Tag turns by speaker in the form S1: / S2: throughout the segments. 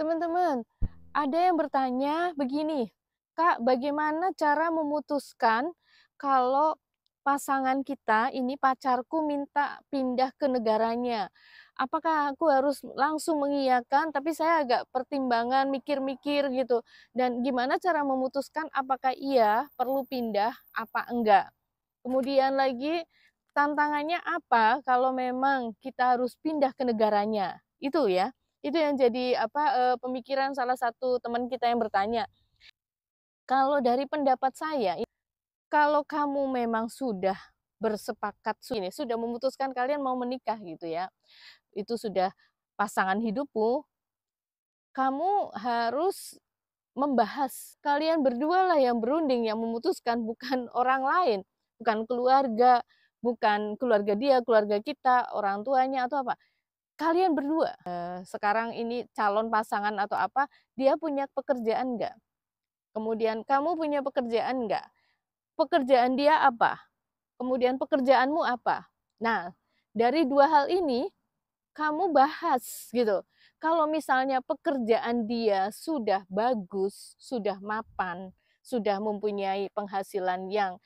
S1: Teman-teman, ada yang bertanya begini, Kak, bagaimana cara memutuskan kalau pasangan kita ini pacarku minta pindah ke negaranya? Apakah aku harus langsung mengiyakan, tapi saya agak pertimbangan, mikir-mikir gitu. Dan gimana cara memutuskan apakah iya perlu pindah apa enggak? Kemudian lagi tantangannya apa kalau memang kita harus pindah ke negaranya? Itu ya. Itu yang jadi pemikiran salah satu teman kita yang bertanya. Kalau dari pendapat saya, kalau kamu memang sudah bersepakat ini, sudah memutuskan kalian mau menikah gitu ya. Itu sudah pasangan hidupmu, kamu harus membahas. Kalian berdua lah yang berunding, yang memutuskan, bukan orang lain, bukan keluarga dia, keluarga kita, orang tuanya atau apa. Kalian berdua. Sekarang ini calon pasangan atau apa, dia punya pekerjaan nggak? Kemudian kamu punya pekerjaan nggak? Pekerjaan dia apa? Kemudian pekerjaanmu apa? Nah, dari dua hal ini kamu bahas gitu. Kalau misalnya pekerjaan dia sudah bagus, sudah mapan, sudah mempunyai penghasilan yang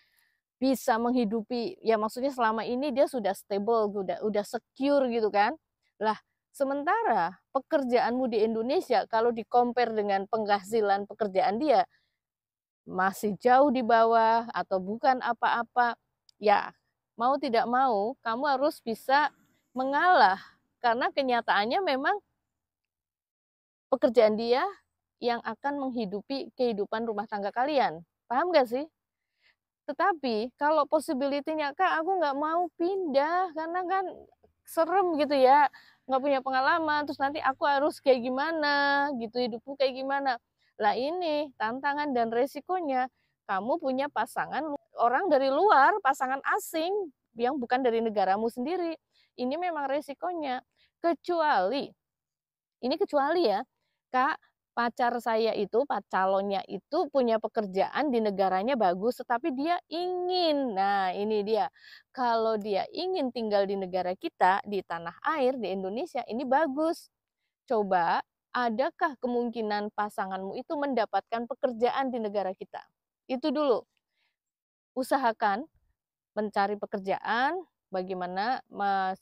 S1: bisa menghidupi, ya maksudnya selama ini dia sudah stable, udah secure gitu kan. Lah, sementara pekerjaanmu di Indonesia kalau di-compare dengan penghasilan pekerjaan dia masih jauh di bawah atau bukan apa-apa, ya mau tidak mau kamu harus bisa mengalah karena kenyataannya memang pekerjaan dia yang akan menghidupi kehidupan rumah tangga kalian. Paham gak sih? Tetapi kalau possibility-nya, Kak, aku nggak mau pindah karena kan serem gitu ya, nggak punya pengalaman, terus nanti aku harus kayak gimana gitu, hidupku kayak gimana. Lah ini tantangan dan resikonya, kamu punya pasangan orang dari luar, pasangan asing yang bukan dari negaramu sendiri. Ini memang resikonya. Kecuali kecuali ya, Kak, pacar saya itu, calonnya itu punya pekerjaan di negaranya bagus, tetapi dia ingin, nah ini dia, kalau dia ingin tinggal di negara kita, di tanah air, di Indonesia, ini bagus. Coba, adakah kemungkinan pasanganmu itu mendapatkan pekerjaan di negara kita? Itu dulu, usahakan mencari pekerjaan, bagaimana,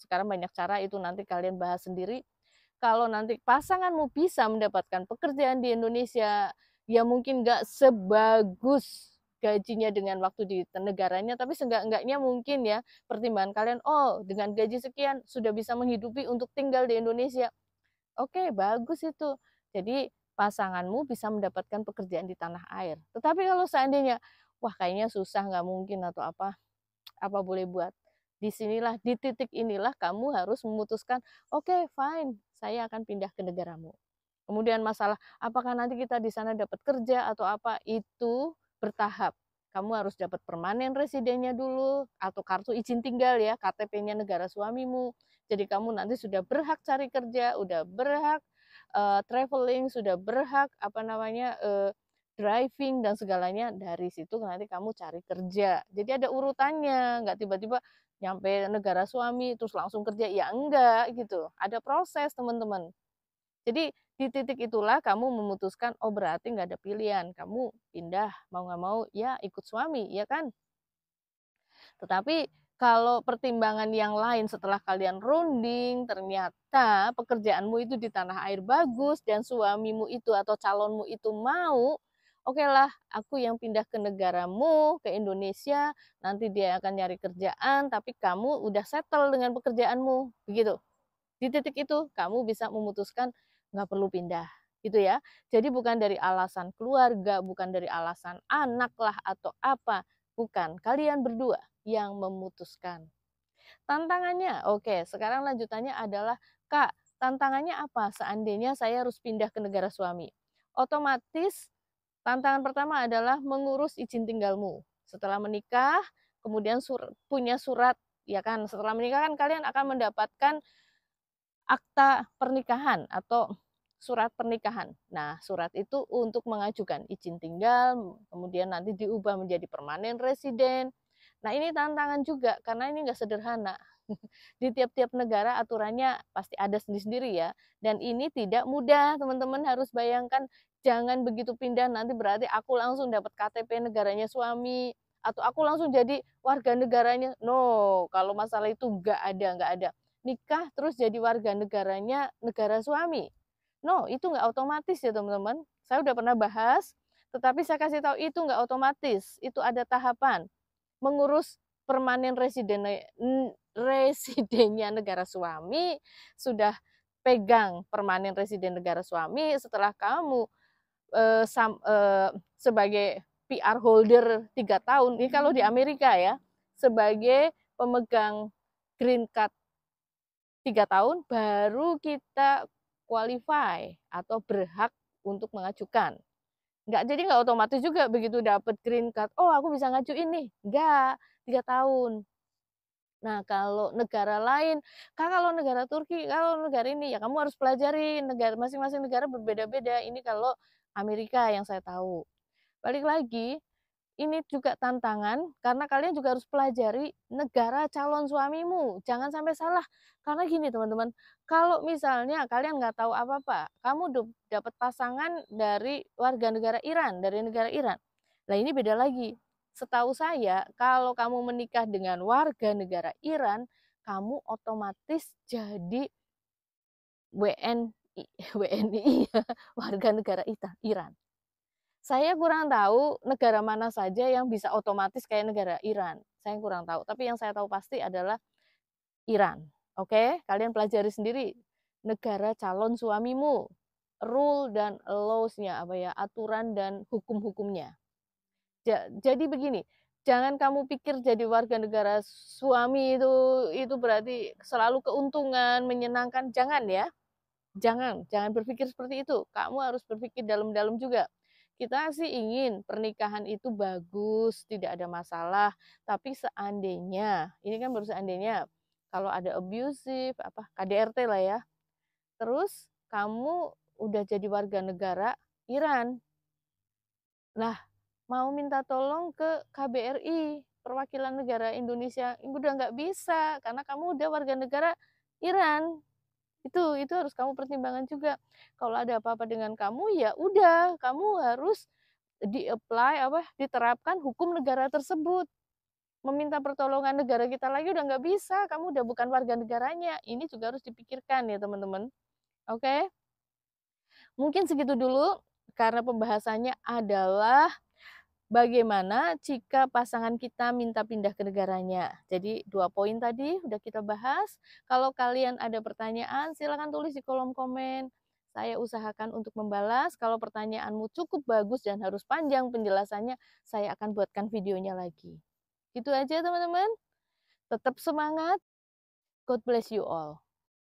S1: sekarang banyak cara itu nanti kalian bahas sendiri. Kalau nanti pasanganmu bisa mendapatkan pekerjaan di Indonesia, ya mungkin nggak sebagus gajinya dengan waktu di negaranya, tapi seenggak-enggaknya mungkin ya pertimbangan kalian, oh dengan gaji sekian sudah bisa menghidupi untuk tinggal di Indonesia. Oke, bagus itu. Jadi pasanganmu bisa mendapatkan pekerjaan di tanah air. Tetapi kalau seandainya, wah kayaknya susah, nggak mungkin atau apa boleh buat. Disinilah, di titik inilah kamu harus memutuskan, oke, fine, saya akan pindah ke negaramu. Kemudian masalah apakah nanti kita di sana dapat kerja atau apa, itu bertahap. Kamu harus dapat permanen residennya dulu atau kartu izin tinggal ya, KTP-nya negara suamimu. Jadi kamu nanti sudah berhak cari kerja, udah berhak traveling, sudah berhak driving dan segalanya. Dari situ nanti kamu cari kerja. Jadi ada urutannya, nggak tiba-tiba nyampe negara suami terus langsung kerja, ya enggak gitu. Ada proses teman-teman. Jadi di titik itulah kamu memutuskan, oh berarti nggak ada pilihan, kamu pindah mau nggak mau ya ikut suami, ya kan? Tetapi kalau pertimbangan yang lain setelah kalian runding, ternyata pekerjaanmu itu di tanah air bagus dan suamimu itu atau calonmu itu mau, oke lah, aku yang pindah ke negaramu, ke Indonesia, nanti dia akan nyari kerjaan, tapi kamu udah settle dengan pekerjaanmu, begitu. Di titik itu kamu bisa memutuskan nggak perlu pindah, gitu ya. Jadi bukan dari alasan keluarga, bukan dari alasan anak lah atau apa, bukan. Kalian berdua yang memutuskan. Tantangannya, oke, sekarang lanjutannya adalah, Kak, tantangannya apa seandainya saya harus pindah ke negara suami? Otomatis tantangan pertama adalah mengurus izin tinggalmu. Setelah menikah, kemudian punya surat, ya kan, setelah menikah kan kalian akan mendapatkan akta pernikahan atau surat pernikahan. Nah, surat itu untuk mengajukan izin tinggal, kemudian nanti diubah menjadi permanen residen. Nah, ini tantangan juga karena ini nggak sederhana. Di tiap-tiap negara aturannya pasti ada sendiri-sendiri ya. Dan ini tidak mudah, teman-teman harus bayangkan, jangan begitu pindah nanti berarti aku langsung dapat KTP negaranya suami, atau aku langsung jadi warga negaranya. No, kalau masalah itu nggak ada. Nikah terus jadi warga negaranya negara suami. No, itu nggak otomatis ya teman-teman. Saya udah pernah bahas, tetapi saya kasih tahu itu nggak otomatis, itu ada tahapan. Mengurus permanen residennya negara suami, sudah pegang permanen residen negara suami, setelah kamu sebagai PR holder 3 tahun, ini kalau di Amerika ya, sebagai pemegang green card 3 tahun, baru kita qualify atau berhak untuk mengajukan. Nggak otomatis juga begitu dapat green card, oh aku bisa ngajuin nih. Nggak, 3 tahun. Nah, kalau negara lain, kalau negara Turki, kalau negara ini, ya kamu harus pelajari, negara masing-masing negara berbeda-beda. Ini kalau Amerika yang saya tahu. Balik lagi, ini juga tantangan, karena kalian juga harus pelajari negara calon suamimu. Jangan sampai salah. Karena gini teman-teman, kalau misalnya kalian nggak tahu apa-apa, kamu dapat pasangan dari warga negara Iran, dari negara Iran. Nah ini beda lagi. Setahu saya, kalau kamu menikah dengan warga negara Iran, kamu otomatis jadi WNI, WNI warga negara Iran. Saya kurang tahu negara mana saja yang bisa otomatis kayak negara Iran. Saya kurang tahu, tapi yang saya tahu pasti adalah Iran. Oke, kalian pelajari sendiri negara calon suamimu, rule dan laws-nya apa ya, aturan dan hukum-hukumnya. Jadi begini, jangan kamu pikir jadi warga negara suami itu berarti selalu keuntungan, menyenangkan, jangan ya. Jangan berpikir seperti itu. Kamu harus berpikir dalam-dalam juga. Kita sih ingin pernikahan itu bagus, tidak ada masalah, tapi seandainya, ini kan baru seandainya, kalau ada abusive, KDRT lah ya, terus kamu udah jadi warga negara Iran, lah mau minta tolong ke KBRI, perwakilan negara Indonesia, udah nggak bisa, karena kamu udah warga negara Iran. Itu harus kamu pertimbangkan juga. Kalau ada apa-apa dengan kamu, ya udah, kamu harus diterapkan hukum negara tersebut. Meminta pertolongan negara kita lagi udah nggak bisa, kamu udah bukan warga negaranya. Ini juga harus dipikirkan ya teman-teman. Oke? Mungkin segitu dulu, karena pembahasannya adalah bagaimana jika pasangan kita minta pindah ke negaranya. Jadi 2 poin tadi udah kita bahas. Kalau kalian ada pertanyaan, silakan tulis di kolom komen. Saya usahakan untuk membalas. Kalau pertanyaanmu cukup bagus dan harus panjang penjelasannya, saya akan buatkan videonya lagi. Itu aja teman-teman. Tetap semangat. God bless you all.